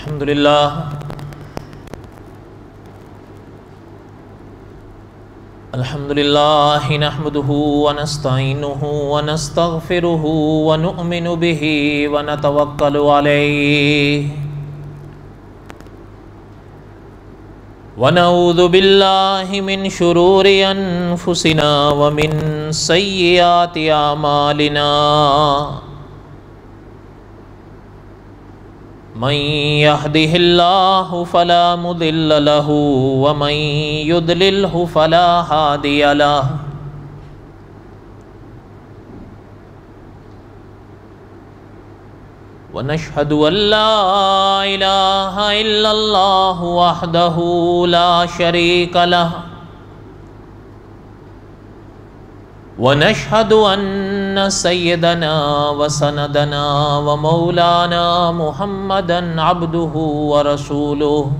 الحمدللہ نحمده ونستعینه ونستغفره ونؤمن به ونتوکل علیہ ونعوذ باللہ من شرور انفسنا ومن سیئات اعمالنا من يهده الله فلا مضل له ومن يضلله فلا هادي له ونشهد أن لا إله إلا الله وحده لا شريك له ونشهد أن سيدنا وسندنا ومولانا محمدا عبده ورسوله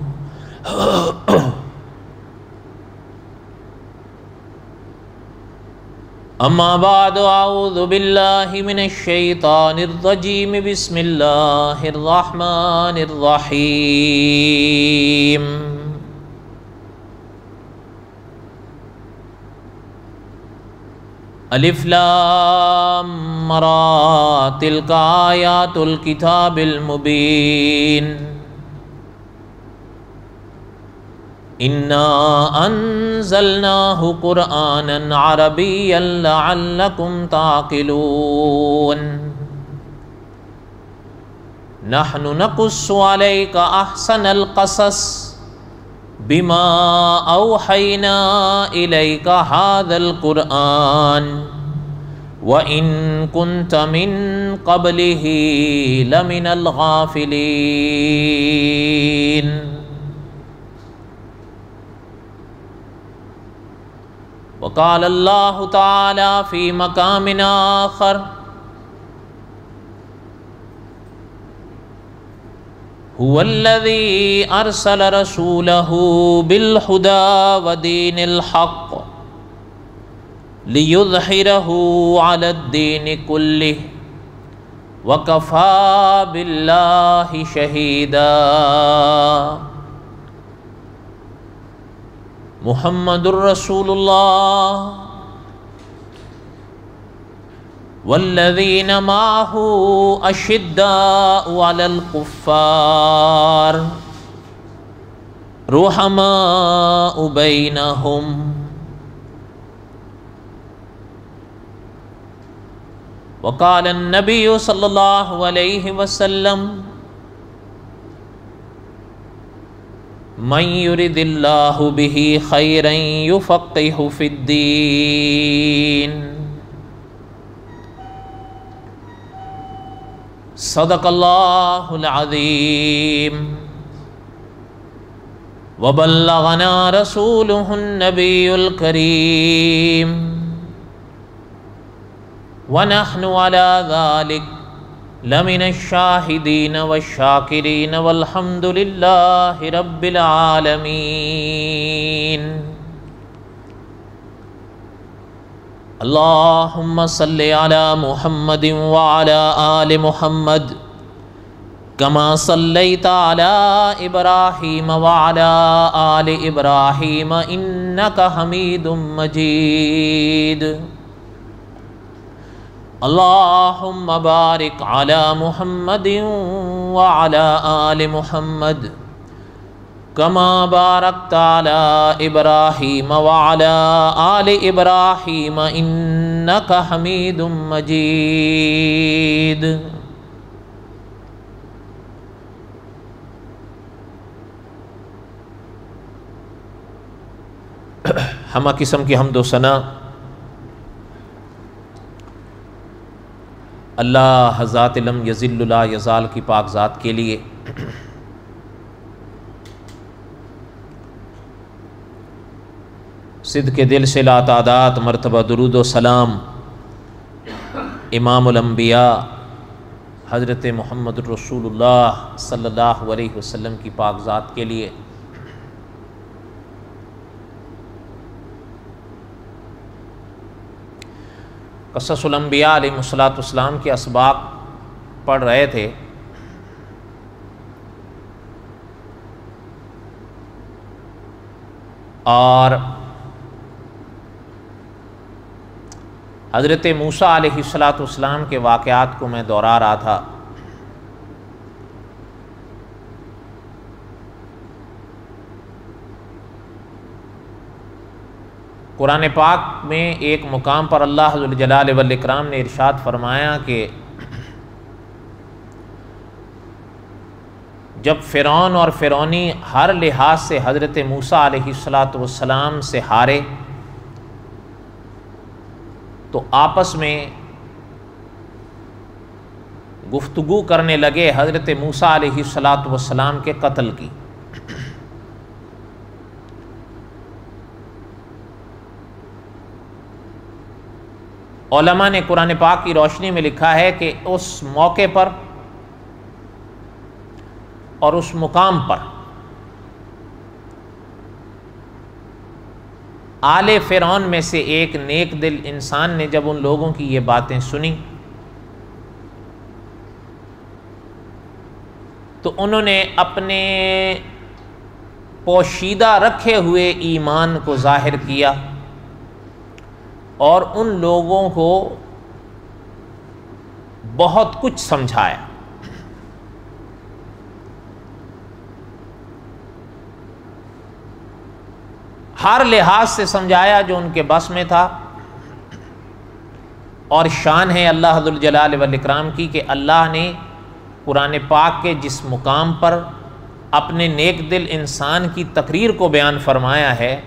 أما بعد أعوذ بالله من الشيطان الرجيم بسم الله الرحمن الرحيم الف لام را تلك آیات الکتاب المبین انا انزلناه قرآنا عربیا لعلکم تعقلون نحن نقص علیک احسن القصص بما اوحینا الیک هذا القرآن وَإِن كُنْتَ مِن قَبْلِهِ لَمِنَ الْغَافِلِينَ وقال اللہ تعالی فی مقام آخر هو الذی ارسل رسولہ بالہدى ودین الحق لِيُظْهِرَهُ عَلَى الدِّينِ كُلِّهِ وَكَفَى بِاللَّهِ شَهِيدًا محمد رسول اللہ والذین معه أشداء عَلَى الْكُفَّارِ رُحَمَاءُ بَيْنَهُمْ وقال النبی صلی اللہ علیہ وسلم من یرد اللہ بہ خیرا یفقہہ فی الدین صدق اللہ العظیم وبلغنا رسولہ النبی الکریم ونحن على ذلك لمن الشاهدين والشاكرين والحمد لله رب العالمين اللهم صل على محمد وعلى آل محمد كما صليت على إبراهيم وعلى آل إبراهيم إنك حميد مجيد اللہم بارک علی محمد وعلی آل محمد کما بارکت علی ابراہیم وعلی آل ابراہیم انک حمید مجید ہمہ قسم کی حمد و ثنا اللہ ذات لم یزل لا یزال کی پاک ذات کے لیے صدق دل سے لا تعداد مرتبہ درود و سلام امام الانبیاء حضرت محمد رسول اللہ صلی اللہ علیہ وسلم کی پاک ذات کے لیے قصص الانبیاء علیہ السلام کے اسباق پڑھ رہے تھے اور حضرت موسیٰ علیہ السلام کے واقعات کو میں دہرا رہا تھا۔ قرآن پاک میں ایک مقام پر اللہ ذوالجلال والاکرام نے ارشاد فرمایا کہ جب فرعون اور فرعونی ہر لحاظ سے حضرت موسیٰ علیہ السلام سے ہارے تو آپس میں گفتگو کرنے لگے حضرت موسیٰ علیہ السلام کے قتل کی۔ علماء نے قرآن پاک کی روشنی میں لکھا ہے کہ اس موقع پر اور اس مقام پر آل فرعون میں سے ایک نیک دل انسان نے جب ان لوگوں کی یہ باتیں سنی تو انہوں نے اپنے پوشیدہ رکھے ہوئے ایمان کو ظاہر کیا اور ان لوگوں کو بہت کچھ سمجھایا۔ ہر لحاظ سے سمجھایا جو ان کے بس میں تھا، اور شان ہے اللہ ذوالجلال والاکرام کی کہ اللہ نے قرآن پاک کے جس مقام پر اپنے نیک دل انسان کی تقریر کو بیان فرمایا ہے،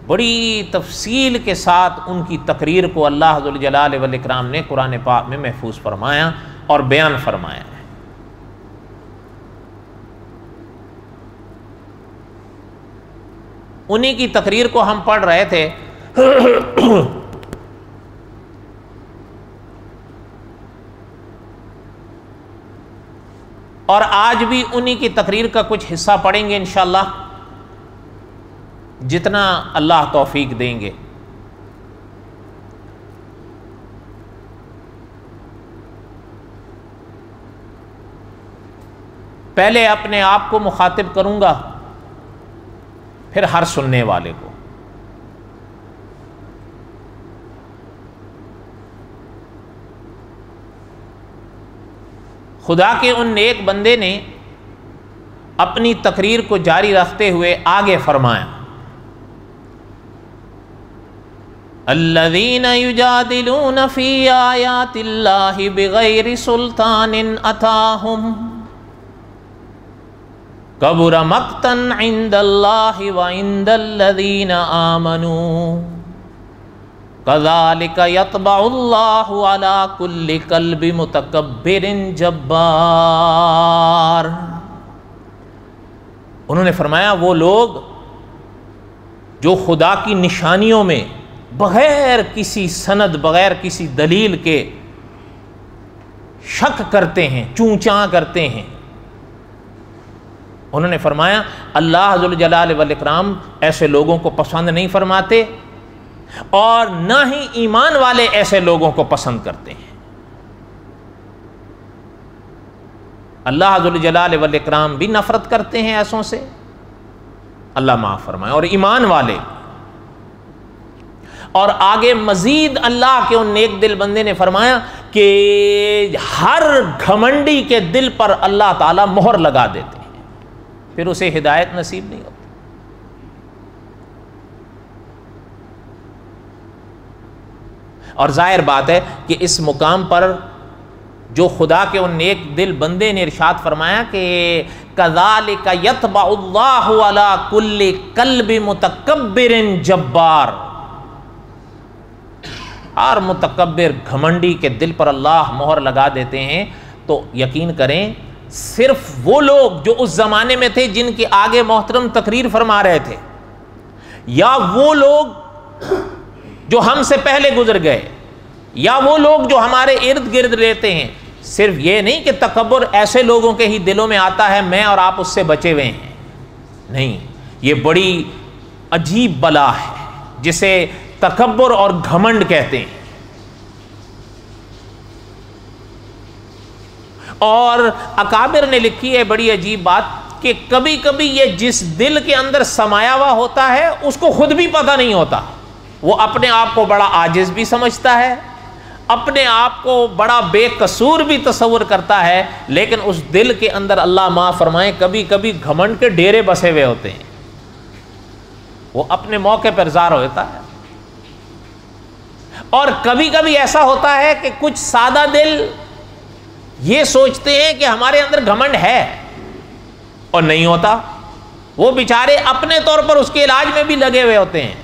بڑی تفصیل کے ساتھ ان کی تقریر کو اللہ ذوالجلال والاکرام نے قرآن پاک میں محفوظ فرمایا اور بیان فرمایا ہے۔ انہی کی تقریر کو ہم پڑھ رہے تھے اور آج بھی انہی کی تقریر کا کچھ حصہ پڑھیں گے انشاءاللہ، جتنا اللہ توفیق دیں گے۔ پہلے اپنے آپ کو مخاطب کروں گا، پھر ہر سننے والے کو۔ خدا کے ان نیک بندے نے اپنی تقریر کو جاری رکھتے ہوئے آگے فرمایا، الذین یجادلون فی آیات اللہ بغیر سلطان اتاہم کبر مقتا عند اللہ وعند الذین آمنوا کذالک یطبع اللہ علی کل قلب متکبر جبار۔ انہوں نے فرمایا وہ لوگ جو خدا کی نشانیوں میں بغیر کسی سند، بغیر کسی دلیل کے شک کرتے ہیں، چونچاں کرتے ہیں، انہوں نے فرمایا اللہ ذوالجلال والاکرام ایسے لوگوں کو پسند نہیں فرماتے اور نہ ہی ایمان والے ایسے لوگوں کو پسند کرتے ہیں۔ اللہ ذوالجلال والاکرام بھی نفرت کرتے ہیں ایسوں سے، اللہ معاف فرمائے، اور ایمان والے۔ اور آگے مزید اللہ کے ان نیک دل بندے نے فرمایا کہ ہر گھمنڈی کے دل پر اللہ تعالیٰ مہر لگا دیتے ہیں، پھر اسے ہدایت نصیب نہیں ہوتی۔ اور ظاہر بات ہے کہ اس مقام پر جو خدا کے ان نیک دل بندے نے ارشاد فرمایا کہ کذالک یطبع اللہ علی کل قلب متکبر جبار، ہر متکبر گھمنڈی کے دل پر اللہ مہر لگا دیتے ہیں۔ تو یقین کریں صرف وہ لوگ جو اس زمانے میں تھے جن کے آگے محترم تقریر فرما رہے تھے، یا وہ لوگ جو ہم سے پہلے گزر گئے، یا وہ لوگ جو ہمارے ارد گرد رہتے ہیں، صرف یہ نہیں کہ تکبر ایسے لوگوں کے ہی دلوں میں آتا ہے میں اور آپ اس سے بچے ہوئے ہیں، نہیں، یہ بڑی عجیب بلا ہے جسے تکبر اور گھمنڈ کہتے ہیں۔ اور اکابر نے لکھی ہے بڑی عجیب بات کہ کبھی کبھی یہ جس دل کے اندر سمایا ہوا ہوتا ہے اس کو خود بھی پتہ نہیں ہوتا، وہ اپنے آپ کو بڑا عاجز بھی سمجھتا ہے، اپنے آپ کو بڑا بے قصور بھی تصور کرتا ہے، لیکن اس دل کے اندر اللہ معاف فرمائے کبھی کبھی گھمنڈ کے ڈیرے بسے ہوئے ہوتے ہیں، وہ اپنے موقع پر ظاہر ہوتا ہے۔ اور کبھی کبھی ایسا ہوتا ہے کہ کچھ سادہ دل یہ سوچتے ہیں کہ ہمارے اندر گھمنڈ ہے اور نہیں ہوتا، وہ بیچارے اپنے طور پر اس کے علاج میں بھی لگے ہوئے ہوتے ہیں،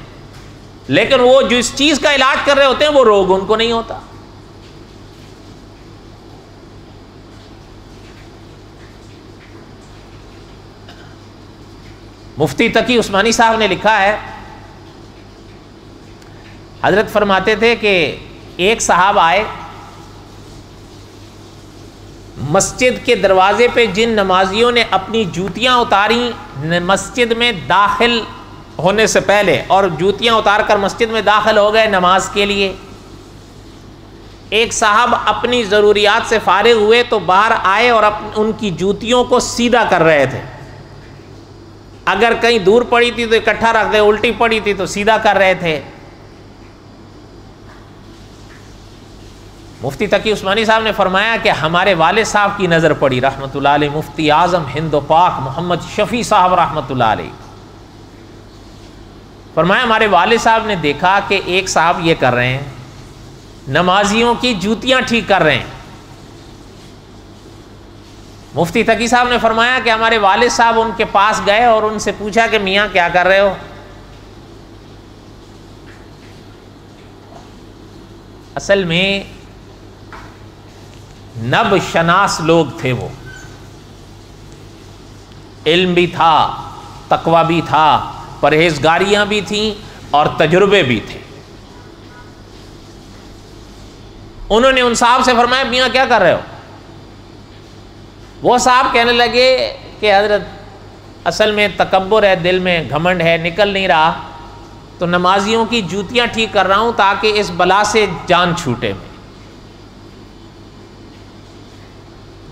لیکن وہ جس چیز کا علاج کر رہے ہوتے ہیں وہ روگ ان کو نہیں ہوتا۔ مفتی تقی عثمانی صاحب نے لکھا ہے، حضرت فرماتے تھے کہ ایک صاحب آئے، مسجد کے دروازے پہ جن نمازیوں نے اپنی جوتیاں اتاری مسجد میں داخل ہونے سے پہلے، اور جوتیاں اتار کر مسجد میں داخل ہو گئے نماز کے لیے، ایک صاحب اپنی ضروریات سے فارغ ہوئے تو باہر آئے اور ان کی جوتیوں کو سیدھا کر رہے تھے، اگر کہیں دور پڑی تھی تو اکٹھا رکھ دے، الٹی پڑی تھی تو سیدھا کر رہے تھے۔ مفتی تقی عثمانی صاحب نے فرمایا کہ ہمارے والد صاحب کی نظر پڑی رحمۃ اللہ علیہ، مفتی اعظم ہند و پاک محمد شفیع صاحب رحمۃ اللہ علیہ، فرمایا ہمارے والد صاحب نے دیکھا کہ ایک صاحب یہ کر رہے ہیں، نمازیوں کی جوتیاں ٹھیک کر رہے ہیں۔ مفتی تقی صاحب نے فرمایا کہ ہمارے والد صاحب ان کے پاس گئے اور ان سے پوچھا کہ میاں کیا کر رہے ہو؟ اصل میں نب شناس لوگ تھے، وہ علم بھی تھا، تقوی بھی تھا، پرہیزگاریاں بھی تھیں اور تجربے بھی تھے۔ انہوں نے ان صاحب سے فرمایا میاں کیا کر رہے ہو؟ وہ صاحب کہنے لگے کہ حضرت اصل میں تکبر ہے، دل میں گھمنڈ ہے، نکل نہیں رہا، تو نمازیوں کی جوتیاں ٹھیک کر رہا ہوں تاکہ اس بلا سے جان چھوٹے، میں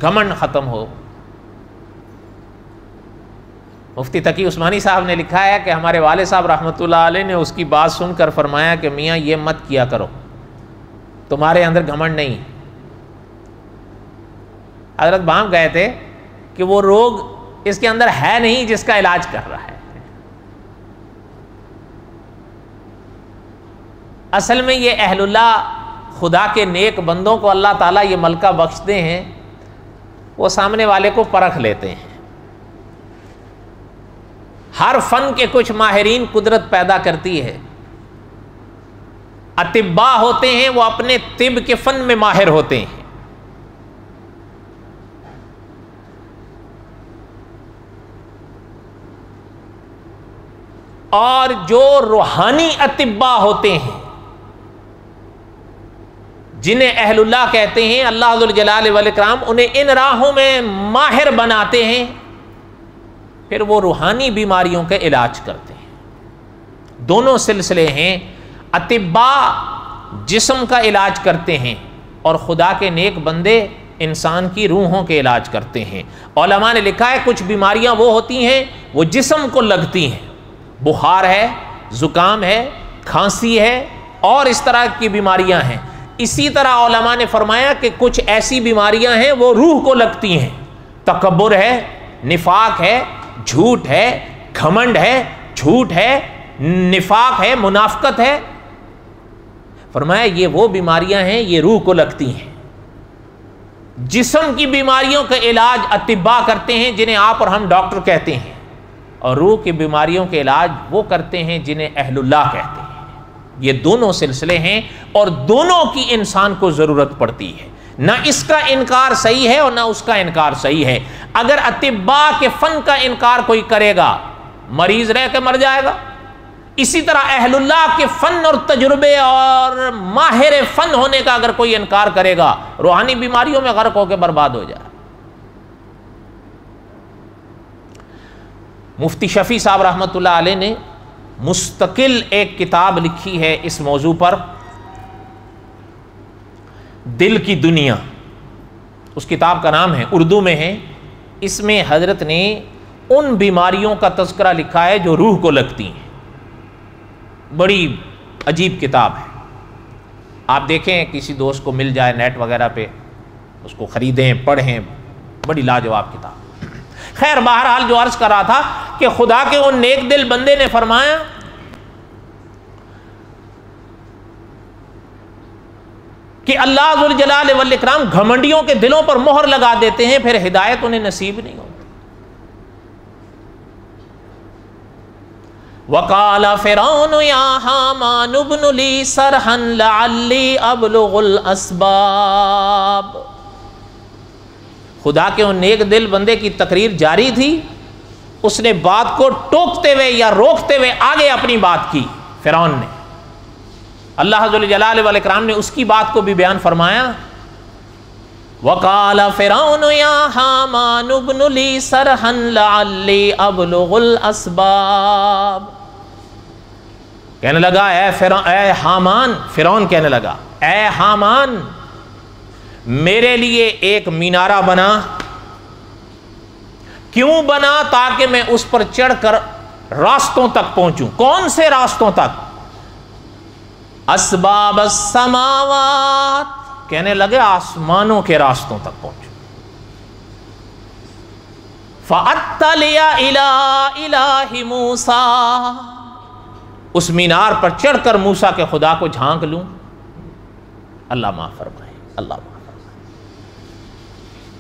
گھمنڈ ختم ہو۔ مفتی تقی عثمانی صاحب نے لکھا ہے کہ ہمارے والد صاحب رحمۃ اللہ علیہ نے اس کی بات سن کر فرمایا کہ میاں یہ مت کیا کرو، تمہارے اندر گھمنڈ نہیں۔ حضرت بام گئے تھے کہ وہ روگ اس کے اندر ہے نہیں جس کا علاج کر رہا ہے۔ اصل میں یہ اہل اللہ خدا کے نیک بندوں کو اللہ تعالیٰ یہ ملکہ بخشتے ہیں، وہ سامنے والے کو پرکھ لیتے ہیں۔ ہر فن کے کچھ ماہرین قدرت پیدا کرتی ہے، اطباء ہوتے ہیں وہ اپنے طب کے فن میں ماہر ہوتے ہیں، اور جو روحانی اطباء ہوتے ہیں جنہیں اہل اللہ کہتے ہیں، اللہ ذوالجلال والاکرام انہیں ان راہوں میں ماہر بناتے ہیں، پھر وہ روحانی بیماریوں کے علاج کرتے ہیں۔ دونوں سلسلے ہیں، اطباء جسم کا علاج کرتے ہیں اور خدا کے نیک بندے انسان کی روحوں کے علاج کرتے ہیں۔ علماء نے لکھا ہے کچھ بیماریاں وہ ہوتی ہیں وہ جسم کو لگتی ہیں، بخار ہے، زکام ہے، کھانسی ہے اور اس طرح کی بیماریاں ہیں۔ اسی طرح علماء نے فرمایا کہ کچھ ایسی بیماریاں ہیں وہ روح کو لگتی ہیں، تکبر ہے، نفاق ہے، جھوٹ ہے، گھمنڈ ہے، جھوٹ ہے، نفاق ہے، منافقت ہے۔ فرمایا یہ وہ بیماریاں ہیں یہ روح کو لگتی ہیں۔ جسم کی بیماریوں کا علاج اطباء کرتے ہیں جنہیں آپ اور ہم ڈاکٹر کہتے ہیں، اور روح کی بیماریوں کے علاج وہ کرتے ہیں جنہیں اہل اللہ کہتے ہیں۔ یہ دونوں سلسلے ہیں اور دونوں کی انسان کو ضرورت پڑتی ہے، نہ اس کا انکار صحیح ہے اور نہ اس کا انکار صحیح ہے۔ اگر اطباء کے فن کا انکار کوئی کرے گا مریض رہ کے مر جائے گا، اسی طرح اہل اللہ کے فن اور تجربے اور ماہر فن ہونے کا اگر کوئی انکار کرے گا روحانی بیماریوں میں غرق ہو کے برباد ہو جائے۔ مفتی شفیع صاحب رحمۃ اللہ علیہ نے مستقل ایک کتاب لکھی ہے اس موضوع پر، دل کی دنیا، اس کتاب کا نام ہے، اردو میں ہے۔ اس میں حضرت نے ان بیماریوں کا تذکرہ لکھا ہے جو روح کو لگتی ہیں. بڑی عجیب کتاب ہے. آپ دیکھیں کسی دوست کو مل جائے نیٹ وغیرہ پہ, اس کو خریدیں, پڑھیں, بڑی لاجواب کتاب. خیر بہرحال جو عرض کر رہا تھا کہ خدا کے ان نیک دل بندے نے فرمایا کہ اللہ ذوالجلال والاکرام گھمنڈیوں کے دلوں پر مہر لگا دیتے ہیں, پھر ہدایت انہیں نصیب نہیں ہوتی. وقال فرعون یا حامان ابن لی صرحا لعلی ابلغ الاسباب. خدا کے ان نیک دل بندے کی تقریر جاری تھی, اس نے بات کو ٹوکتے ہوئے یا روکتے ہوئے آگے اپنی بات کی فرعون نے. اللہ ذوالجلال والاکرام نے اس کی بات کو بھی بیان فرمایا. وقال فرعون یا حامان ابن لی صرحا لعلی ابلغ الاسباب. کہنے لگا اے حامان, فرعون کہنے لگا اے حامان میرے لیے ایک مینارہ بنا. کیوں بنا؟ تاکہ میں اس پر چڑھ کر راستوں تک پہنچوں. کون سے راستوں تک؟ اسباب السماوات, کہنے لگے آسمانوں کے راستوں تک پہنچوں. فاطلع الی الہ موسیٰ, اس مینار پر چڑھ کر موسیٰ کے خدا کو جھانک لوں. اللہ معاف فرمائے, اللہ معاف.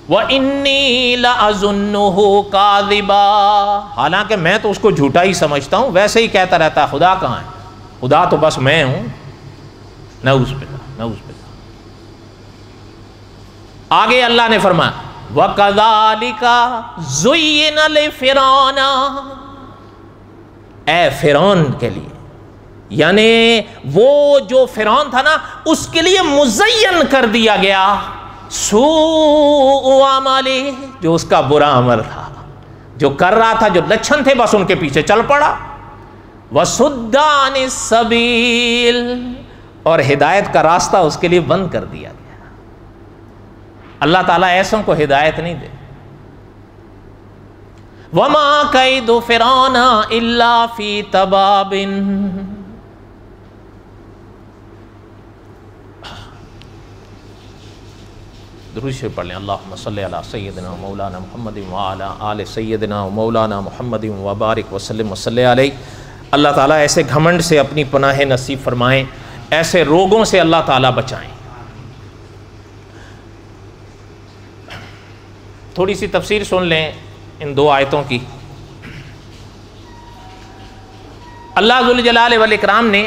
وَإِنِّي لَأَظُنُّهُ كَاذِبًا, حالانکہ میں تو اس کو جھوٹا ہی سمجھتا ہوں, ویسے ہی کہتا رہتا ہے خدا کہاں ہے, خدا تو بس میں ہوں. نعوذ باللہ, نعوذ باللہ. آگے اللہ نے فرمایا وَكَذَلِكَ زُيِّنَ لِفِرْعَوْنَ, اے فرعون کے لیے, یعنی وہ جو فرعون تھا نا اس کے لیے مزین کر دیا گیا سوء عملی, جو اس کا برا عمل تھا, جو کر رہا تھا, جو لچھن تھے, بس ان کے پیچھے چل پڑا. وَصُدَّ عَنِ السَّبِيلِ, اور ہدایت کا راستہ اس کے لیے بند کر دیا گیا. اللہ تعالیٰ ایسوں کو ہدایت نہیں دے. وَمَا كَيْدُ فِرْعَوْنَ إِلَّا فِي تَبَابٍ. درود شریف پڑھ لیں. اللہم صلی علی سیدنا مولانا محمد وعلی آل سیدنا مولانا محمد وبارک وسلم وصلی علیہ. اللہ تعالیٰ ایسے گھمنڈ سے اپنی پناہ نصیب فرمائیں, ایسے روگوں سے اللہ تعالیٰ بچائیں. تھوڑی سی تفسیر سن لیں ان دو آیتوں کی. اللہ ذوالجلال والاکرام نے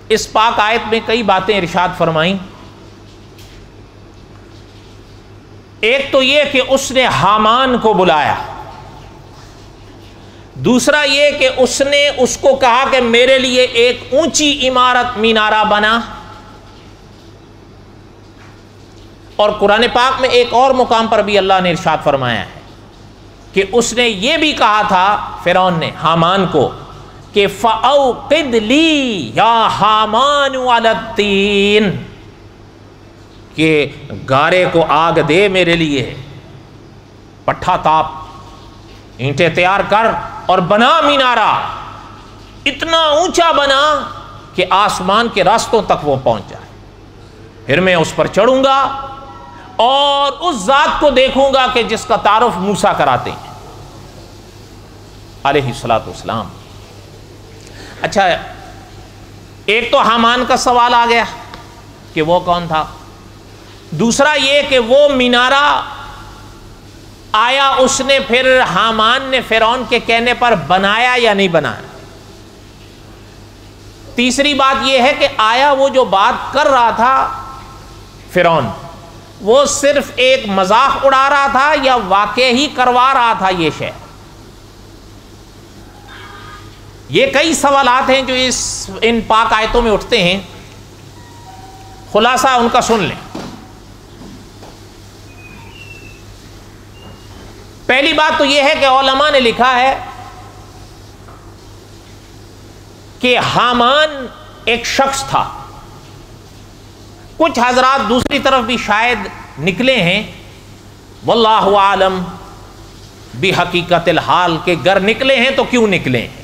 اس پاک آیت میں کئی باتیں ارشاد فرمائیں. ایک تو یہ کہ اس نے حامان کو بلایا, دوسرا یہ کہ اس نے اس کو کہا کہ میرے لیے ایک اونچی عمارت مینارہ بنا. اور قرآن پاک میں ایک اور مقام پر بھی اللہ نے ارشاد فرمایا ہے کہ اس نے یہ بھی کہا تھا فرعون نے حامان کو کہ فَأَوْقِدْ لِي يَا حَامَانُ عَلَى الطِّينِ, کہ گارے کو آگ دے میرے لیے, پٹھا تاپ, اینٹیں تیار کر اور بنا مینارہ, اتنا اونچا بنا کہ آسمان کے راستوں تک وہ پہنچ جائے. پھر میں اس پر چڑھوں گا اور اس ذات کو دیکھوں گا کہ جس کا تعارف موسیٰ کراتے ہیں علیہ الصلاۃ والسلام. اچھا, ایک تو حامان کا سوال آ گیا کہ وہ کون تھا. دوسرا یہ کہ وہ مینارہ آیا اس نے پھر حامان نے فرعون کے کہنے پر بنایا یا نہیں بنایا. تیسری بات یہ ہے کہ آیا وہ جو بات کر رہا تھا فرعون, وہ صرف ایک مذاق اڑا رہا تھا یا واقع ہی کروا رہا تھا یہ شے. یہ کئی سوالات ہیں جو ان پاک آیتوں میں اٹھتے ہیں. خلاصہ ان کا سن لیں. پہلی بات تو یہ ہے کہ علماء نے لکھا ہے کہ حامان ایک شخص تھا. کچھ حضرات دوسری طرف بھی شاید نکلے ہیں, واللہ عالم, بحقیقت الحال کے گر نکلے ہیں تو کیوں نکلے ہیں.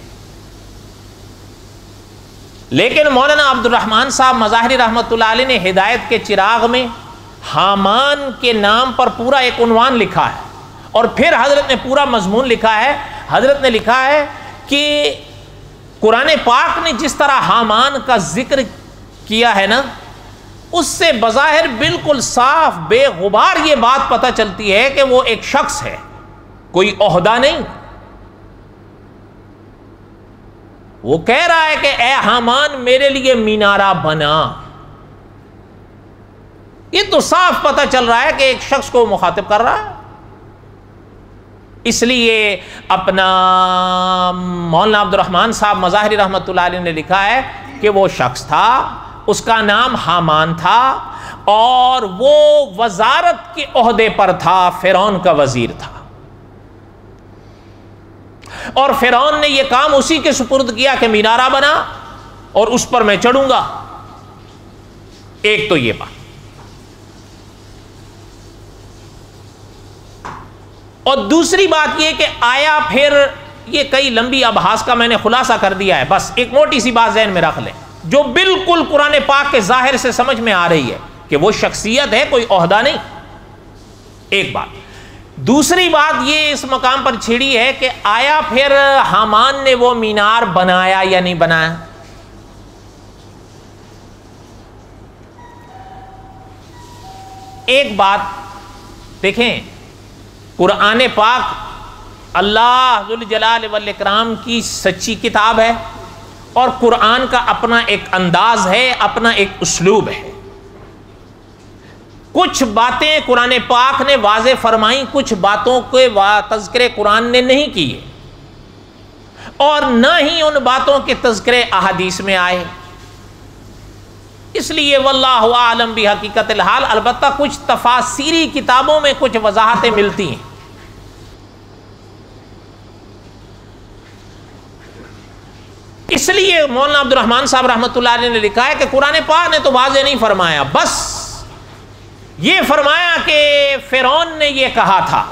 لیکن مولانا عبد الرحمن صاحب مظاہری رحمۃ اللہ علیہ نے ہدایت کے چراغ میں حامان کے نام پر پورا ایک عنوان لکھا ہے، اور پھر حضرت نے پورا مضمون لکھا ہے. حضرت نے لکھا ہے کہ قرآن پاک نے جس طرح حامان کا ذکر کیا ہے نا، اس سے بظاہر بالکل صاف بے غبار یہ بات پتہ چلتی ہے کہ وہ ایک شخص ہے، کوئی عہدہ نہیں. وہ کہہ رہا ہے کہ اے حامان میرے لیے مینارہ بنا. یہ تو صاف پتہ چل رہا ہے کہ ایک شخص کو مخاطب کر رہا ہے. اس لیے اپنا مولانا عبد الرحمن صاحب مظاہری رحمۃ اللہ علیہ نے لکھا ہے کہ وہ شخص تھا، اس کا نام حامان تھا، اور وہ وزارت کے عہدے پر تھا، فرعون کا وزیر تھا، اور فرعون نے یہ کام اسی کے سپرد کیا کہ مینارہ بنا اور اس پر میں چڑھوں گا. ایک تو یہ بات. اور دوسری بات یہ کہ آیا پھر یہ کئی لمبی ابحاث کا میں نے خلاصہ کر دیا ہے، بس ایک موٹی سی بات ذہن میں رکھ لیں جو بالکل قرآن پاک کے ظاہر سے سمجھ میں آ رہی ہے کہ وہ شخصیت ہے، کوئی عہدہ نہیں. ایک بات. دوسری بات یہ اس مقام پر چھڑی ہے کہ آیا پھر حامان نے وہ مینار بنایا یا نہیں بنایا؟ ایک بات دیکھیں، قرآن پاک اللہ ذوالجلال والاکرام کی سچی کتاب ہے، اور قرآن کا اپنا ایک انداز ہے، اپنا ایک اسلوب ہے. کچھ باتیں قرآن پاک نے واضح فرمائیں، کچھ باتوں کے تذکرے قرآن نے نہیں کیے، اور نہ ہی ان باتوں کے تذکرے احادیث میں آئے. اس لیے واللہ اعلم بحقیقت الحال البتہ کچھ تفاسیری کتابوں میں کچھ وضاحتیں ملتی ہیں. اس لیے مولانا عبد الرحمن صاحب رحمۃ اللہ علیہ نے لکھا ہے کہ قرآن پاک نے تو واضح نہیں فرمایا، بس یہ فرمایا کہ فرعون نے یہ کہا تھا،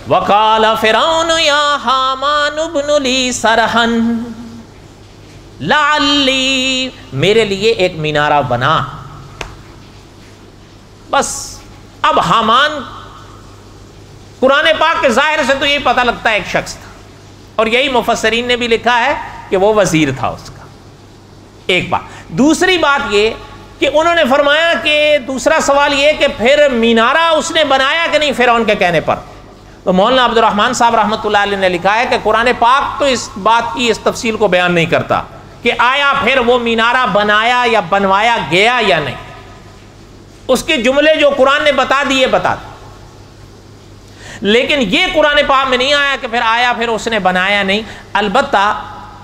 وقال فرعون یا حامان ابن لی صرحا لعلی، میرے لیے ایک مینارہ بنا. بس اب حامان قرآن پاک کے ظاہر سے تو یہی پتہ لگتا ہے ایک شخص تھا، اور یہی مفسرین نے بھی لکھا ہے کہ وہ وزیر تھا اس کا. ایک بات. دوسری بات یہ کہ انہوں نے فرمایا کہ دوسرا سوال یہ کہ پھر مینارہ اس نے بنایا کہ نہیں فرعون کے کہنے پر. تو مولانا عبد الرحمن صاحب رحمۃ اللہ علیہ نے لکھا ہے کہ قرآن پاک تو اس بات کی اس تفصیل کو بیان نہیں کرتا کہ آیا پھر وہ مینارہ بنایا یا بنوایا گیا یا نہیں. اس کے جملے جو قرآن نے بتا دیے بتا دی، لیکن یہ قرآن پاک میں نہیں آیا کہ پھر آیا پھر اس نے بنایا نہیں. البتہ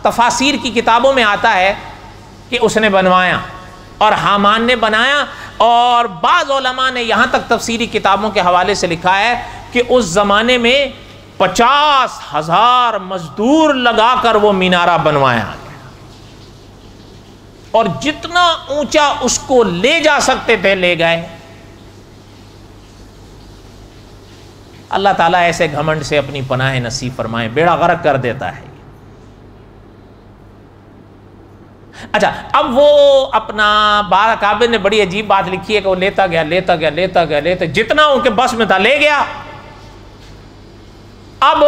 تفاسیر کی کتابوں میں آتا ہے کہ اس نے بنوایا اور حامان نے بنایا، اور بعض علماء نے یہاں تک تفسیری کتابوں کے حوالے سے لکھا ہے کہ اس زمانے میں 50,000 مزدور لگا کر وہ مینارہ بنوایا گیا، اور جتنا اونچا اس کو لے جا سکتے تھے لے گئے. اللہ تعالیٰ ایسے گھمنڈ سے اپنی پناہ نصیب فرمائے، بیڑا غرق کر دیتا ہے. اچھا، اب وہ اپنا بارہ کعبے نے بڑی عجیب بات لکھی ہے کہ وہ لیتا گیا جتنا ان کے بس میں تھا لے گیا. اب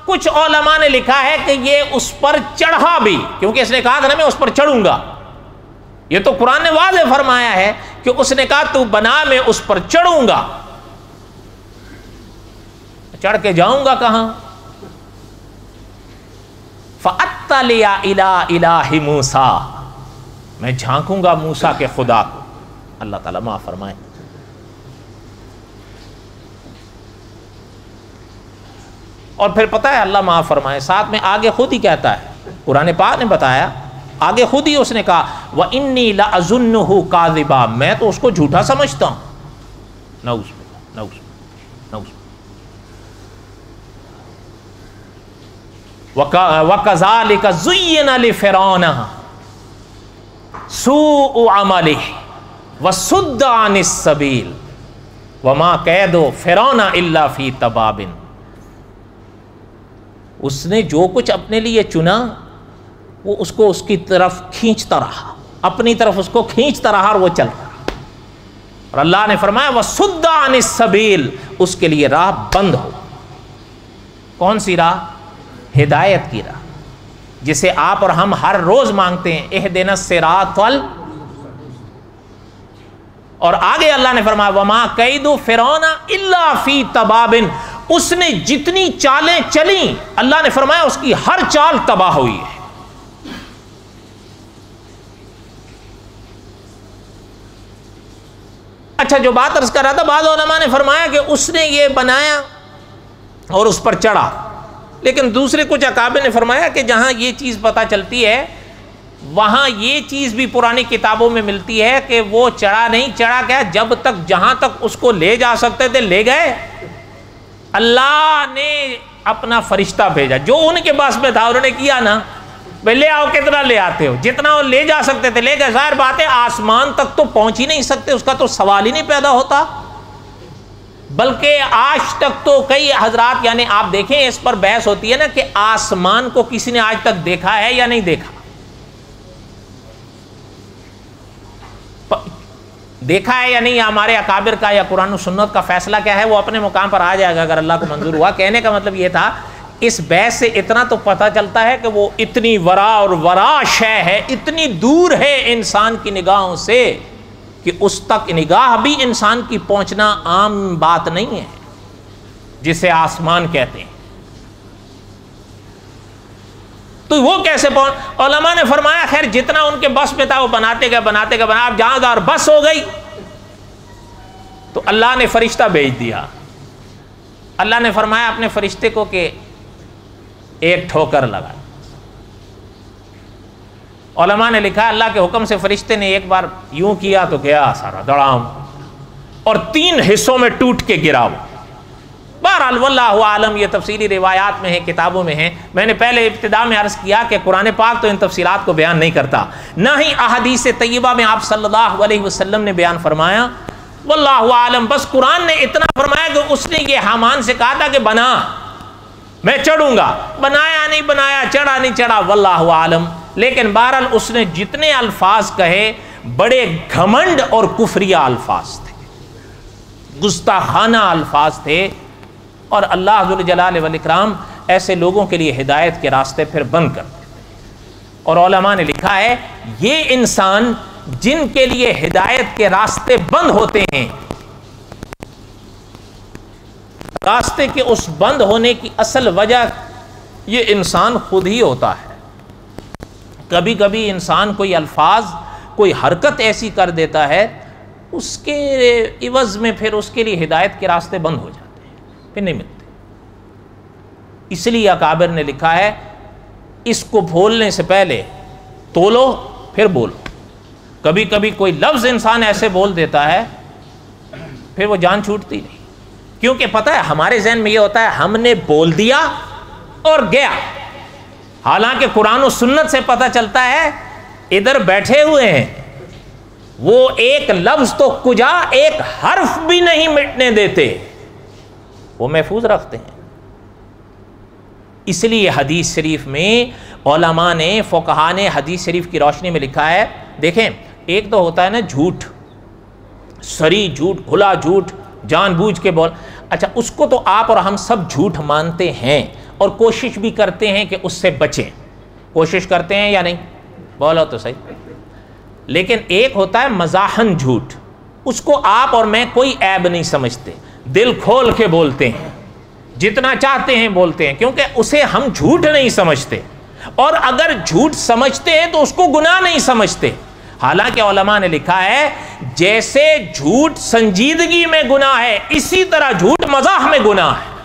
کچھ علماء نے لکھا ہے کہ یہ اس پر چڑھا بھی، کیونکہ اس نے کہا تھا نا میں اس پر چڑھوں گا. یہ تو قرآن نے واضح فرمایا ہے کہ اس نے کہا تو بنا میں اس پر چڑھوں گا. چڑھ کے جاؤں گا کہاں؟ فَأَطَّلِعَ إِلَىٰ إِلَٰهِ مُوسَىٰ، میں جھانکوں گا موسیٰ کے خدا کو. اللہ تعالیٰ معاف فرمائے. اور پھر پتہ ہے اللہ معاف فرمائے، ساتھ میں آگے خود ہی کہتا ہے، قرآن پاک نے بتایا، آگے خود ہی اس نے کہا وَإِنِّي لَأَظُنُّهُ كَاذِبًا، میں تو اس کو جھوٹا سمجھتا ہوں. نعوذ باللہ. وَكَذَلِكَ زُيِّنَ لِفِرْعَوْنَ سُوءُ عَمَلِهِ وَصُدَّ عَنِ السَّبِيلِ. وما قید فرعون الا فی تباب، اس نے جو کچھ اپنے لیے چنا وہ اس کو اس کی طرف کھینچتا رہا، اپنی طرف اس کو کھینچتا رہا اور وہ چلتا رہا۔ اور اللہ نے فرمایا وَصُدَّ عَنِ السَّبِيلِ، اس کے لیے راہ بند ہو۔ کون سی راہ؟ ہدایت کی راہ، جسے آپ اور ہم ہر روز مانگتے ہیں، اہدنا الصراط اور آگے اللہ نے فرمایا وما کید فرعون الا فی تباب، اس نے جتنی چالیں چلیں اللہ نے فرمایا اس کی ہر چال تباہ ہوئی ہے۔ اچھا، جو بات عرض کر رہا تھا، بعض علماء نے فرمایا کہ اس نے یہ بنایا اور اس پر چڑھا، لیکن دوسرے کچھ اکابر نے فرمایا کہ جہاں یہ چیز پتہ چلتی ہے وہاں یہ چیز بھی پرانی کتابوں میں ملتی ہے کہ وہ چڑھا نہیں، چڑھا کیا، جب تک جہاں تک اس کو لے جا سکتے تھے لے گئے، اللہ نے اپنا فرشتہ بھیجا، جو ان کے پاس میں تھا انہوں نے کیا نا، بھائی لے آؤ، کتنا لے آتے ہو، جتنا وہ لے جا سکتے تھے لے گئے۔ ظاہر بات ہے آسمان تک تو پہنچ ہی نہیں سکتے، اس کا تو سوال ہی نہیں پیدا ہوتا، بلکہ آج تک تو کئی حضرات، یعنی آپ دیکھیں اس پر بحث ہوتی ہے نا کہ آسمان کو کسی نے آج تک دیکھا ہے یا نہیں دیکھا، دیکھا ہے یا نہیں، ہمارے اکابر کا یا قرآن و سنت کا فیصلہ کیا ہے وہ اپنے مقام پر آ جائے گا اگر اللہ کو منظور ہوا۔ کہنے کا مطلب یہ تھا اس بحث سے اتنا تو پتہ چلتا ہے کہ وہ اتنی ورا اور ورا شے ہے، اتنی دور ہے انسان کی نگاہوں سے کہ اس تک نگاہ بھی انسان کی پہنچنا عام بات نہیں ہے، جسے آسمان کہتے ہیں۔ تو وہ کیسے پہنچ؟ علماء نے فرمایا خیر جتنا ان کے بس میں تھا وہ بناتے گئے بناتے گئے، اب جہاں دار بس ہو گئی تو اللہ نے فرشتہ بھیج دیا۔ اللہ نے فرمایا اپنے فرشتے کو کہ ایک ٹھوکر لگا۔ علماء نے لکھا اللہ کے حکم سے فرشتے نے ایک بار یوں کیا تو گیا سارا دڑام، اور 3 حصوں میں ٹوٹ کے گرا وہ۔ بہرحال واللہ عالم، یہ تفصیلی روایات میں ہے، کتابوں میں ہے۔ میں نے پہلے ابتدا میں عرض کیا کہ قرآن پاک تو ان تفصیلات کو بیان نہیں کرتا، نہ ہی احادیث طیبہ میں آپ صلی اللہ علیہ وسلم نے بیان فرمایا۔ واللہ عالم، بس قرآن نے اتنا فرمایا کہ اس نے یہ حامان سے کہا تھا کہ بنا، میں چڑھوں گا، بنایا نہیں بنایا، چڑھا نہیں چڑھا، واللہ عالم۔ لیکن بہرحال اس نے جتنے الفاظ کہے بڑے گھمنڈ اور کفریہ الفاظ تھے، گستاخانہ الفاظ تھے، اور اللہ ذو الجلال والاکرام ایسے لوگوں کے لیے ہدایت کے راستے پھر بند کر دیتے۔ اور علماء نے لکھا ہے یہ انسان جن کے لیے ہدایت کے راستے بند ہوتے ہیں، راستے کے اس بند ہونے کی اصل وجہ یہ انسان خود ہی ہوتا ہے۔ کبھی کبھی انسان کوئی الفاظ، کوئی حرکت ایسی کر دیتا ہے، اس کے عوض میں پھر اس کے لیے ہدایت کے راستے بند ہو جاتے ہیں، پھر نہیں ملتے۔ اس لیے اکابر نے لکھا ہے اس کو بولنے سے پہلے تولو پھر بولو۔ کبھی کبھی کوئی لفظ انسان ایسے بول دیتا ہے پھر وہ جان چھوٹتی نہیں، کیونکہ پتہ ہے ہمارے ذہن میں یہ ہوتا ہے ہم نے بول دیا اور گیا، حالانکہ قرآن و سنت سے پتہ چلتا ہے ادھر بیٹھے ہوئے ہیں وہ ایک لفظ تو کجا ایک حرف بھی نہیں مٹنے دیتے، وہ محفوظ رکھتے ہیں۔ اس لیے حدیث شریف میں علماء نے، فقہاء نے حدیث شریف کی روشنی میں لکھا ہے، دیکھیں ایک تو ہوتا ہے نا جھوٹ، سری جھوٹ، کھلا جھوٹ، جان بوجھ کے بول، اچھا اس کو تو آپ اور ہم سب جھوٹ مانتے ہیں اور کوشش بھی کرتے ہیں کہ اس سے بچیں، کوشش کرتے ہیں یا نہیں؟ بولو تو صحیح۔ لیکن ایک ہوتا ہے مزاحن جھوٹ، اس کو آپ اور میں کوئی عیب نہیں سمجھتے، دل کھول کے بولتے ہیں، جتنا چاہتے ہیں بولتے ہیں، کیونکہ اسے ہم جھوٹ نہیں سمجھتے، اور اگر جھوٹ سمجھتے ہیں تو اس کو گناہ نہیں سمجھتے۔ حالانکہ علماء نے لکھا ہے جیسے جھوٹ سنجیدگی میں گناہ ہے اسی طرح جھوٹ مزاح میں گناہ ہے۔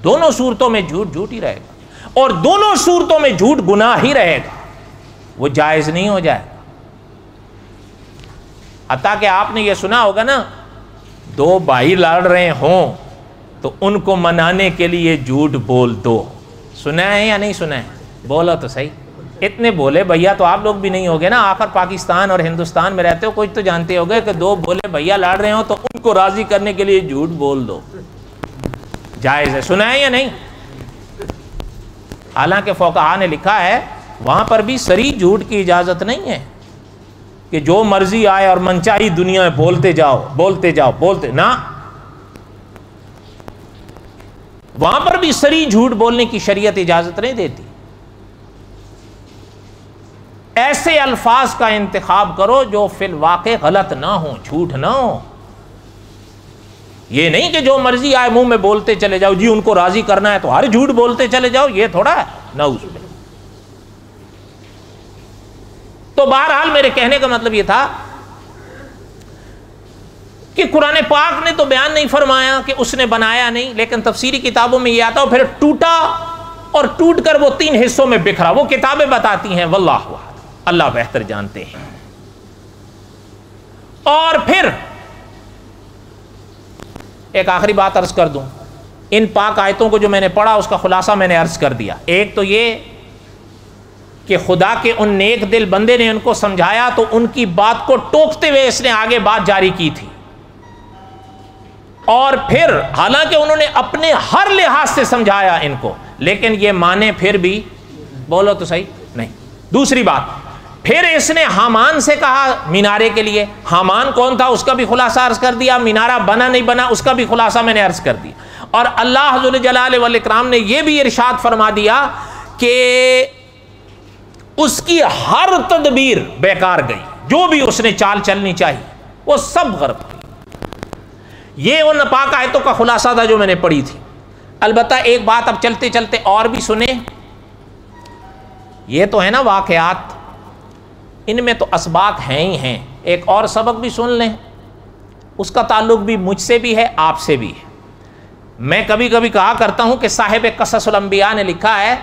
دونوں صورتوں میں جھوٹ جھوٹ ہی رہے گا، اور دونوں صورتوں میں جھوٹ گناہ ہی رہے گا، وہ جائز نہیں ہو جائے گا۔ حتیٰ کہ آپ نے یہ سنا ہوگا نا، 2 بھائی لڑ رہے ہوں تو ان کو منانے کے لیے جھوٹ بول دو، سنا ہے یا نہیں سنا ہے؟ بولو تو صحیح۔ اتنے بولے بھیا تو آپ لوگ بھی نہیں ہوگے نا، آخر پاکستان اور ہندوستان میں رہتے ہو، کچھ تو جانتے ہوگے کہ دو بولے بھیا لڑ رہے ہوں تو ان کو راضی کرنے کے لیے جھوٹ بول دو، جائز ہے، سنا ہے یا نہیں؟ حالانکہ فقہاء نے لکھا ہے وہاں پر بھی صریح جھوٹ کی اجازت نہیں ہے کہ جو مرضی آئے اور منچاہی دنیا میں بولتے جاؤ بولتے جاؤ بولتے نہ، وہاں پر بھی صریح جھوٹ بولنے کی شریعت اجازت نہیں دیتی۔ ایسے الفاظ کا انتخاب کرو جو فی الواقع غلط نہ ہو، جھوٹ نہ ہو۔ یہ نہیں کہ جو مرضی آئے منہ میں بولتے چلے جاؤ، جی ان کو راضی کرنا ہے تو ہر جھوٹ بولتے چلے جاؤ، یہ تھوڑا ہے، نعوذ باللہ۔ تو بہرحال میرے کہنے کا مطلب یہ تھا کہ قرآن پاک نے تو بیان نہیں فرمایا کہ اس نے بنایا نہیں، لیکن تفسیری کتابوں میں یہ آتا، پھر ٹوٹا اور ٹوٹ کر وہ 3 حصوں میں بکھرا، وہ کتابیں بتاتی ہیں، واللہ اعلم، اللہ بہتر جانتے ہیں۔ اور پھر ایک آخری بات عرض کر دوں، ان پاک آیتوں کو جو میں نے پڑھا اس کا خلاصہ میں نے عرض کر دیا۔ ایک تو یہ کہ خدا کے ان نیک دل بندے نے ان کو سمجھایا تو ان کی بات کو ٹوکتے ہوئے اس نے آگے بات جاری کی تھی، اور پھر حالانکہ انہوں نے اپنے ہر لحاظ سے سمجھایا ان کو، لیکن یہ مانے پھر بھی، بولو تو صحیح نہیں۔ دوسری بات، پھر اس نے حامان سے کہا مینارے کے لیے، حامان کون تھا اس کا بھی خلاصہ عرض کر دیا، مینارہ بنا نہیں بنا اس کا بھی خلاصہ میں نے عرض کر دیا، اور اللہ ذو الجلال والاکرام نے یہ بھی ارشاد فرما دیا کہ اس کی ہر تدبیر بیکار گئی، جو بھی اس نے چال چلنی چاہیے وہ سب غرق ہوئی۔ یہ ان پاک آیتوں کا خلاصہ تھا جو میں نے پڑھی تھی۔ البتہ ایک بات اب چلتے چلتے اور بھی سنیں، یہ تو ہے نا واقعات، ان میں تو اسباق ہیں ہی ہیں، ایک اور سبق بھی سن لیں، اس کا تعلق بھی مجھ سے بھی ہے آپ سے بھی ہے۔ میں کبھی کبھی کہا کرتا ہوں کہ صاحب قصص الانبیاء نے لکھا ہے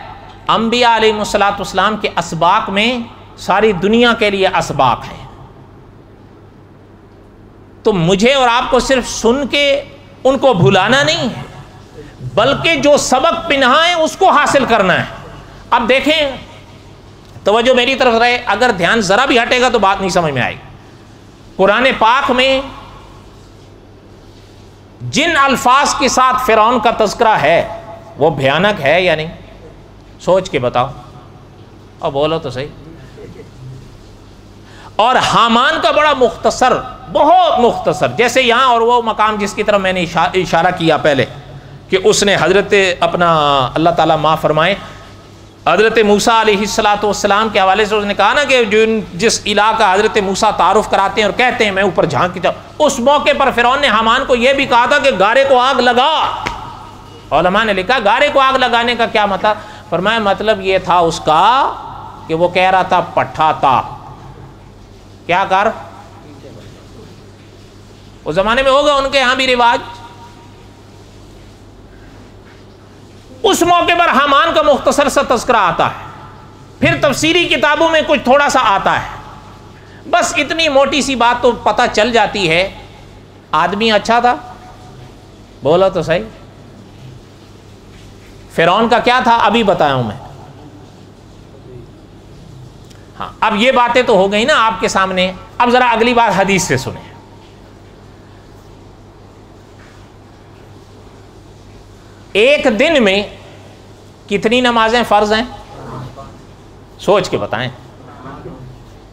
انبیاء علیہ السلام کے اسباق میں ساری دنیا کے لیے اسباق ہیں، تو مجھے اور آپ کو صرف سن کے ان کو بھلانا نہیں ہے، بلکہ جو سبق پنہا ہے اس کو حاصل کرنا ہے۔ اب دیکھیں، توجہ میری طرف رہے، اگر دھیان ذرا بھی ہٹے گا تو بات نہیں سمجھ میں آئے گی۔ قرآن پاک میں جن الفاظ کے ساتھ فرعون کا تذکرہ ہے وہ بھیانک ہے یا نہیں؟ سوچ کے بتاؤ، اور بولو تو صحیح۔ اور حامان کا بڑا مختصر، بہت مختصر، جیسے یہاں اور وہ مقام جس کی طرف میں نے اشارہ کیا پہلے کہ اس نے حضرت اپنا اللہ تعالیٰ معاف فرمائے حضرت موسیٰ علیہ السلام کے حوالے سے اس نے کہا نا کہ جس علاقہ حضرت موسیٰ تعارف کراتے ہیں اور کہتے ہیں میں اوپر جھانک کے جاؤں، اس موقع پر فرعون نے حامان کو یہ بھی کہا تھا کہ گارے کو آگ لگا۔ علماء نے لکھا گارے کو آگ لگانے کا کیا مطلب؟ فرمایا مطلب یہ تھا اس کا کہ وہ کہہ رہا تھا پٹھا تا، کیا کر، اس زمانے میں ہوگا ان کے یہاں بھی رواج۔ اس موقع پر حامان کا مختصر سا تذکرہ آتا ہے، پھر تفسیری کتابوں میں کچھ تھوڑا سا آتا ہے، بس اتنی موٹی سی بات تو پتہ چل جاتی ہے۔ آدمی اچھا تھا، بولو تو صحیح۔ فرعون کا کیا تھا ابھی بتایا ہوں میں۔ ہاں، اب یہ باتیں تو ہو گئی نا آپ کے سامنے، اب ذرا اگلی بات حدیث سے سنیں۔ ایک دن میں کتنی نمازیں فرض ہیں؟ سوچ کے بتائیں۔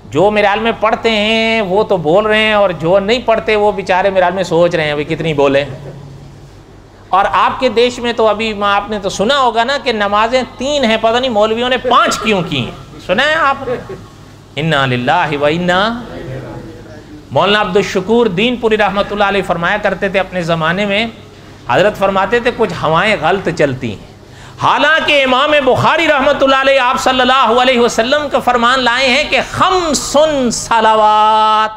جو میرے حال میں پڑھتے ہیں وہ تو بول رہے ہیں، اور جو نہیں پڑھتے وہ بیچارے میرے حال میں سوچ رہے ہیں ابھی کتنی بولیں۔ اور آپ کے دیش میں تو ابھی آپ نے تو سنا ہوگا نا کہ نمازیں 3 ہیں، پتہ نہیں مولویوں نے 5 کیوں کی ہیں، سنا ہے آپ نے؟ انا للہ و انا۔ مولانا عبد الشکور دین پوری رحمۃ اللہ علیہ فرمایا کرتے تھے اپنے زمانے میں، حضرت فرماتے تھے کچھ ہوائیں غلط چلتی ہیں، حالانکہ امام بخاری رحمۃ اللہ علیہ آپ صلی اللہ علیہ وسلم کا فرمان لائے ہیں کہ 5 صلوات،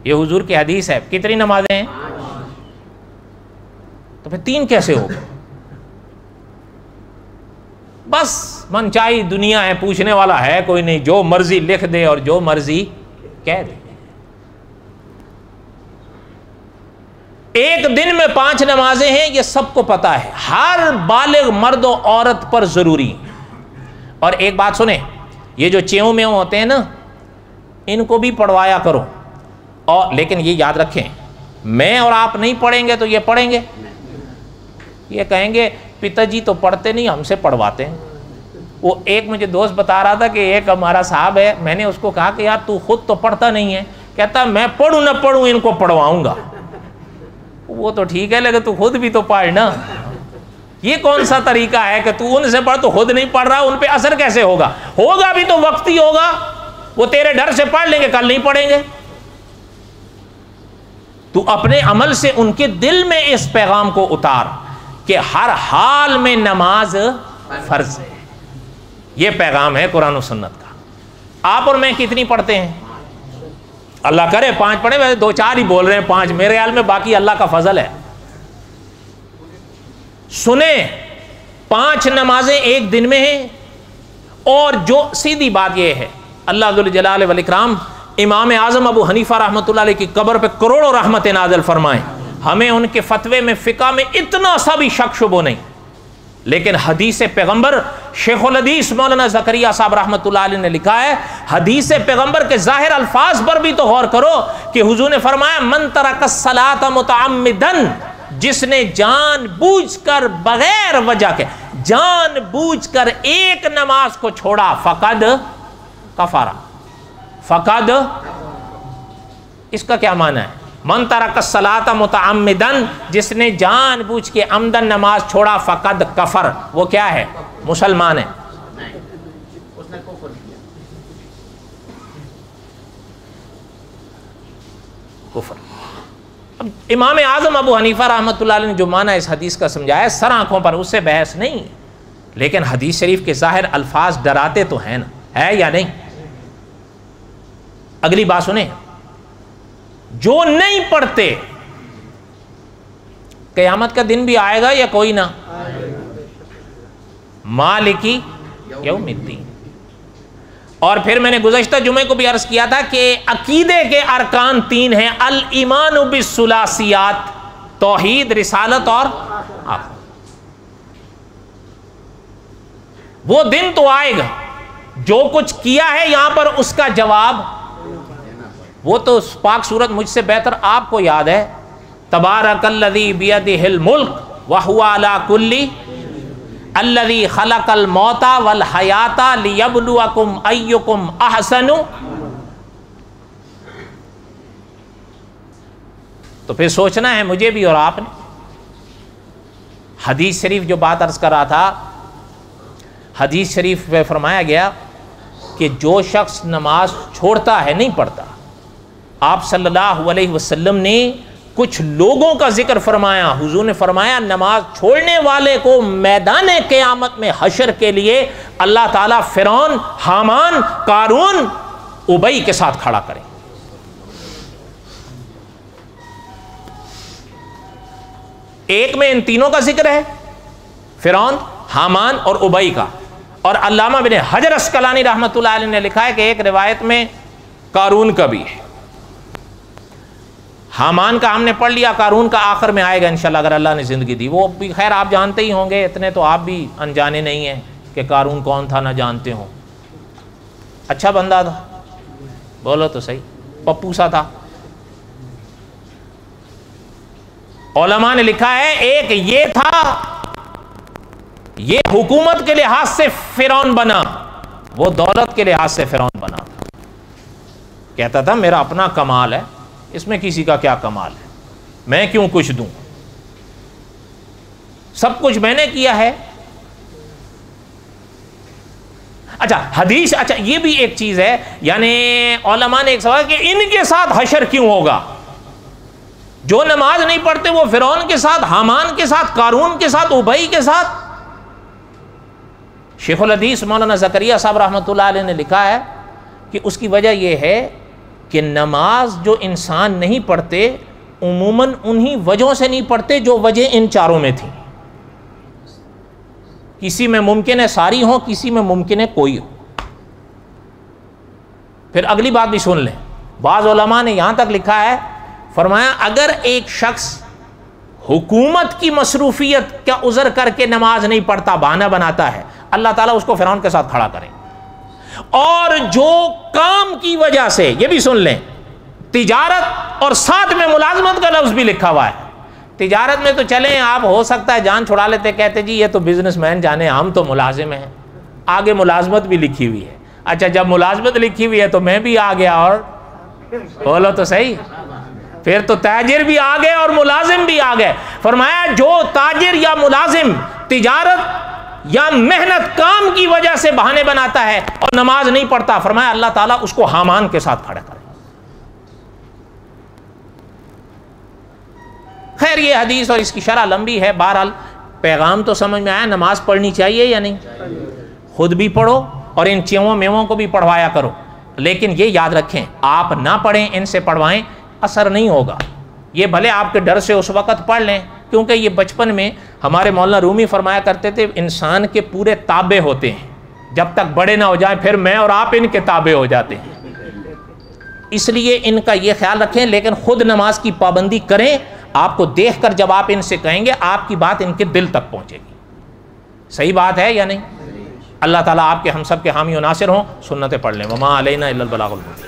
یہ حضور کی حدیث ہے۔ کتنی نمازیں ہیں؟ تو پھر 3 کیسے ہو؟ بس من چاہی دنیا ہے، پوچھنے والا ہے کوئی نہیں، جو مرضی لکھ دے اور جو مرضی کہہ دے۔ ایک دن میں 5 نمازیں ہیں، یہ سب کو پتا ہے، ہر بالغ مرد و عورت پر ضروری۔ اور ایک بات سنیں، یہ جو چیوں میں ہوتے ہیں نا ان کو بھی پڑھوایا کرو، اور لیکن یہ یاد رکھیں میں اور آپ نہیں پڑھیں گے تو یہ پڑھیں گے، یہ کہیں گے پتا جی تو پڑھتے نہیں ہم سے پڑھواتے ہیں۔ وہ ایک مجھے دوست بتا رہا تھا کہ ایک ہمارا صاحب ہے، میں نے اس کو کہا کہ یار تو خود تو پڑھتا نہیں ہے، کہتا میں پڑھوں نہ پڑھوں ان کو پڑھواؤں گا۔ وہ تو ٹھیک ہے لیکن تو خود بھی تو پڑھ نا۔ یہ کون سا طریقہ ہے کہ تو ان سے پڑھ تو خود نہیں پڑھ رہا، ان پہ اثر کیسے ہوگا؟ ہوگا بھی تو وقتی ہوگا، وہ تیرے ڈر سے پڑھ لیں گے کل نہیں پڑھیں گے۔ تو اپنے عمل سے ان کے دل میں اس پیغام کو اتار کہ ہر حال میں نماز فرض ہے۔ یہ پیغام ہے قرآن و سنت کا۔ آپ اور میں کتنی پڑھتے ہیں؟ اللہ کرے 5 پڑھیں، ویسے 2-4 ہی بول رہے ہیں 5، میرے خیال میں باقی اللہ کا فضل ہے۔ سنیں 5 نمازیں ایک دن میں ہیں، اور جو سیدھی بات یہ ہے اللہ ذوالجلال والاکرام امام اعظم ابو حنیفہ رحمۃ اللہ علیہ کی قبر پہ کروڑوں رحمت نازل فرمائیں، ہمیں ان کے فتوے میں فقہ میں اتنا سا بھی شک شبہ نہیں، لیکن حدیث پیغمبر شیخ الحدیث مولانا زکریا صاحب رحمۃ اللہ علیہ نے لکھا ہے، حدیث پیغمبر کے ظاہر الفاظ پر بھی تو غور کرو کہ حضور نے فرمایا من ترک الصلاۃ متعمدا، جس نے جان بوجھ کر بغیر وجہ کے جان بوجھ کر ایک نماز کو چھوڑا فقد کفارہ، فقد، اس کا کیا معنی ہے؟ من ترک الصلاۃ متعمدا، جس نے جان بوجھ کے عمدن نماز چھوڑا فقد کفر، وہ کیا ہے؟ مسلمان ہے۔ کفر۔ اب امام اعظم ابو حنیفہ رحمۃ اللہ علیہ نے جو معنی اس حدیث کا سمجھایا سر آنکھوں پر، اس سے بحث نہیں، لیکن حدیث شریف کے ظاہر الفاظ ڈراتے تو ہیں نا، ہے یا نہیں؟ اگلی بات سنیں، جو نہیں پڑھتے قیامت کا دن بھی آئے گا یا کوئی نہ؟ مالکی یوم الدین۔ اور پھر میں نے گزشتہ جمعے کو بھی عرض کیا تھا کہ عقیدے کے ارکان 3 ہیں، الایمان بالثلاثیات، توحید، رسالت اور آخرت۔ وہ دن تو آئے گا، جو کچھ کیا ہے یہاں پر اس کا جواب، وہ تو پاک سورت مجھ سے بہتر آپ کو یاد ہے، تبارک الذی بیدہ الملک وہو علی کل، الذی خلق الموت والحیات لیبلوکم ایکم احسن۔ تو پھر سوچنا ہے مجھے بھی اور آپ نے۔ حدیث شریف جو بات عرض کر رہا تھا، حدیث شریف میں فرمایا گیا کہ جو شخص نماز چھوڑتا ہے، نہیں پڑھتا، آپ صلی اللہ علیہ وسلم نے کچھ لوگوں کا ذکر فرمایا، حضور نے فرمایا نماز چھوڑنے والے کو میدان قیامت میں حشر کے لیے اللہ تعالیٰ فرعون، حامان، قارون، ابی کے ساتھ کھڑا کرے۔ ایک میں ان تینوں کا ذکر ہے، فرعون، حامان اور ابی کا، اور علامہ بن حجر اسقلانی رحمۃ اللہ علیہ نے لکھا ہے کہ ایک روایت میں قارون کا بھی ہے۔ حامان کا ہم نے پڑھ لیا، قارون کا آخر میں آئے گا انشاءاللہ اگر اللہ نے زندگی دی، وہ بھی خیر آپ جانتے ہی ہوں گے، اتنے تو آپ بھی انجانے نہیں ہیں کہ قارون کون تھا نہ جانتے ہوں۔ اچھا بندہ تھا، بولو تو صحیح، پپو سا تھا۔ علماء نے لکھا ہے ایک یہ تھا، یہ حکومت کے لحاظ سے فرعون بنا، وہ دولت کے لحاظ سے فرعون بنا تھا۔ کہتا تھا میرا اپنا کمال ہے، اس میں کسی کا کیا کمال ہے، میں کیوں کچھ دوں، سب کچھ میں نے کیا ہے۔ اچھا حدیث، اچھا یہ بھی ایک چیز ہے، یعنی علماء نے ایک سوال کہ ان کے ساتھ حشر کیوں ہوگا؟ جو نماز نہیں پڑھتے وہ فرعون کے ساتھ، حامان کے ساتھ، قارون کے ساتھ، ابی کے ساتھ۔ شیخ الحدیث مولانا زکریا صاحب رحمۃ اللہ علیہ نے لکھا ہے کہ اس کی وجہ یہ ہے کہ نماز جو انسان نہیں پڑھتے عموماً انہی وجہوں سے نہیں پڑھتے جو وجہ ان چاروں میں تھی، کسی میں ممکن ہے ساری ہوں، کسی میں ممکن ہے کوئی ہو۔ پھر اگلی بات بھی سن لیں، بعض علماء نے یہاں تک لکھا ہے، فرمایا اگر ایک شخص حکومت کی مصروفیت کا عذر کر کے نماز نہیں پڑھتا، بہانہ بناتا ہے، اللہ تعالیٰ اس کو فرعون کے ساتھ کھڑا کرے۔ اور جو کام کی وجہ سے، یہ بھی سن لیں، تجارت اور ساتھ میں ملازمت کا لفظ بھی لکھا ہوا ہے۔ تجارت میں تو چلیں آپ ہو سکتا ہے جان چھڑا لیتے، کہتے جی یہ تو بزنس مین جانے، ہم تو ملازم ہیں، آگے ملازمت بھی لکھی ہوئی ہے۔ اچھا جب ملازمت لکھی ہوئی ہے تو میں بھی آ گیا، اور بولو تو صحیح، پھر تو تاجر بھی آ گئے اور ملازم بھی آ گئے۔ فرمایا جو تاجر یا ملازم تجارت یا محنت کام کی وجہ سے بہانے بناتا ہے اور نماز نہیں پڑھتا، فرمایا اللہ تعالیٰ اس کو حامان کے ساتھ کھڑا کرے۔ خیر یہ حدیث اور اس کی شرح لمبی ہے، بہرحال پیغام تو سمجھ میں آیا، نماز پڑھنی چاہیے یا نہیں؟ خود بھی پڑھو اور ان چیووں میووں کو بھی پڑھوایا کرو، لیکن یہ یاد رکھیں آپ نہ پڑھیں، ان سے پڑھوائیں، اثر نہیں ہوگا۔ یہ بھلے آپ کے ڈر سے اس وقت پڑھ لیں، کیونکہ یہ بچپن میں ہمارے مولانا رومی فرمایا کرتے تھے انسان کے پورے تابع ہوتے ہیں، جب تک بڑے نہ ہو جائیں پھر میں اور آپ ان کے تابع ہو جاتے ہیں، اس لیے ان کا یہ خیال رکھیں، لیکن خود نماز کی پابندی کریں۔ آپ کو دیکھ کر جب آپ ان سے کہیں گے آپ کی بات ان کے دل تک پہنچے گی۔ صحیح بات ہے یا نہیں؟ اللہ تعالیٰ آپ کے ہم سب کے حامی و ناصر ہوں۔ سنتیں پڑھ لیں، وما علینا الا البلاغ المبین۔